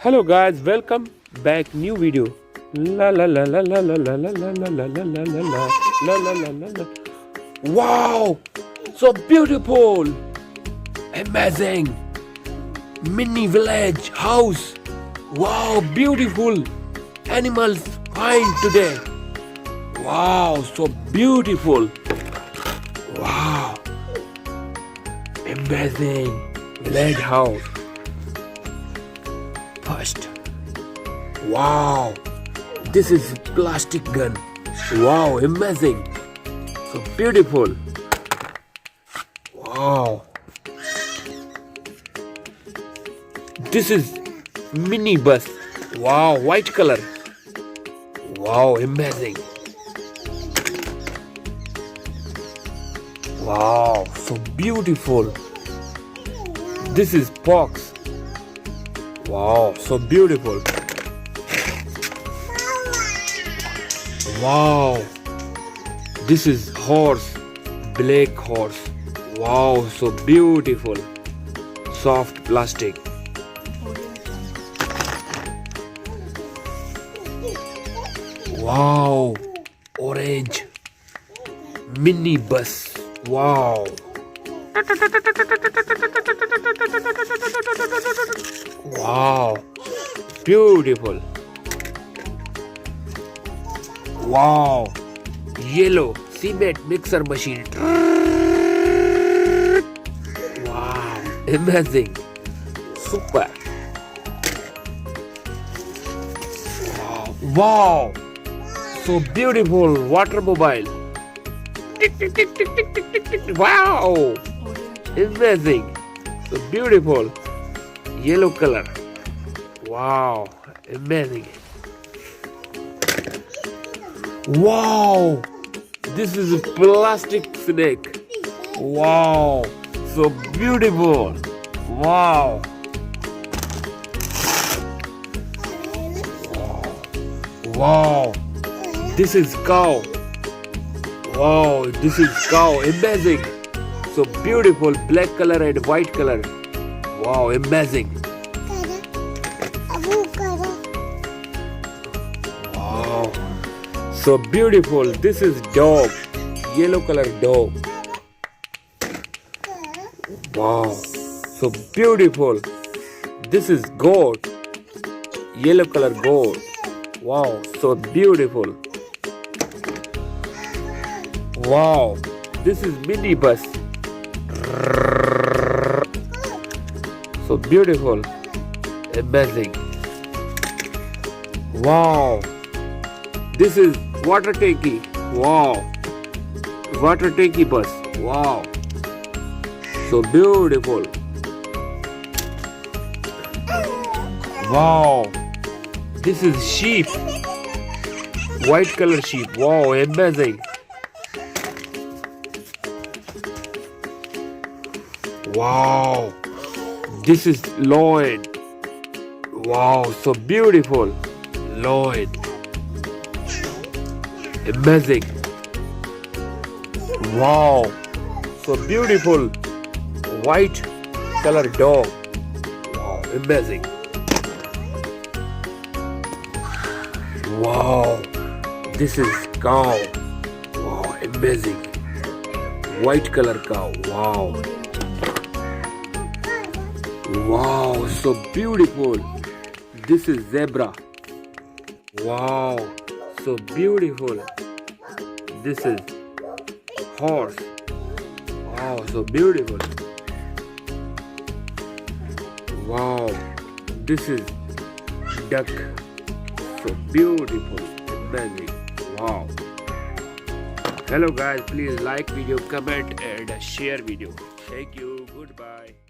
Hello guys, welcome back new video. La la la la la la la la la la la la la la la la la la la. Wow, so beautiful, amazing, mini village house. Wow, beautiful animals find today. Wow, so beautiful. Wow, amazing village house. First, wow, this is plastic gun. Wow, amazing, so beautiful. Wow, this is mini bus. Wow, white color. Wow, amazing. Wow, so beautiful. This is box. Wow, so beautiful. Wow, this is horse, black horse. Wow, so beautiful. Soft plastic. Wow, orange mini bus. Wow. Wow, beautiful. Wow, yellow cement mixer machine. Wow, amazing, super. Wow, so beautiful water mobile. Tick, tick, tick, tick, tick, tick, tick, tick. Wow, amazing, so beautiful. Yellow color. Wow, amazing. Wow, this is a plastic snake. Wow, so beautiful. Wow. Wow, this is cow. Wow, this is cow. Amazing, so beautiful. Black color and white color. Wow, amazing. Wow, so beautiful. This is dog, yellow color dog. Wow, so beautiful. This is goat, yellow color goat. Wow, so beautiful. Wow, this is mini bus. So beautiful, amazing. Wow, this is water tanky. Wow, water tanky bus. Wow, so beautiful. Wow, this is sheep, white color sheep. Wow, amazing. Wow, this is lion. Wow, so beautiful. Lion. Amazing. Wow, so beautiful. White color dog. Wow, amazing. Wow, this is cow. Wow, amazing. White color cow. Wow. Wow, so beautiful. This is zebra. Wow, so beautiful. This is horse. Wow, so beautiful. Wow, this is duck. So beautiful, amazing. Wow. Hello guys, please like video, comment and share video. Thank you. Goodbye.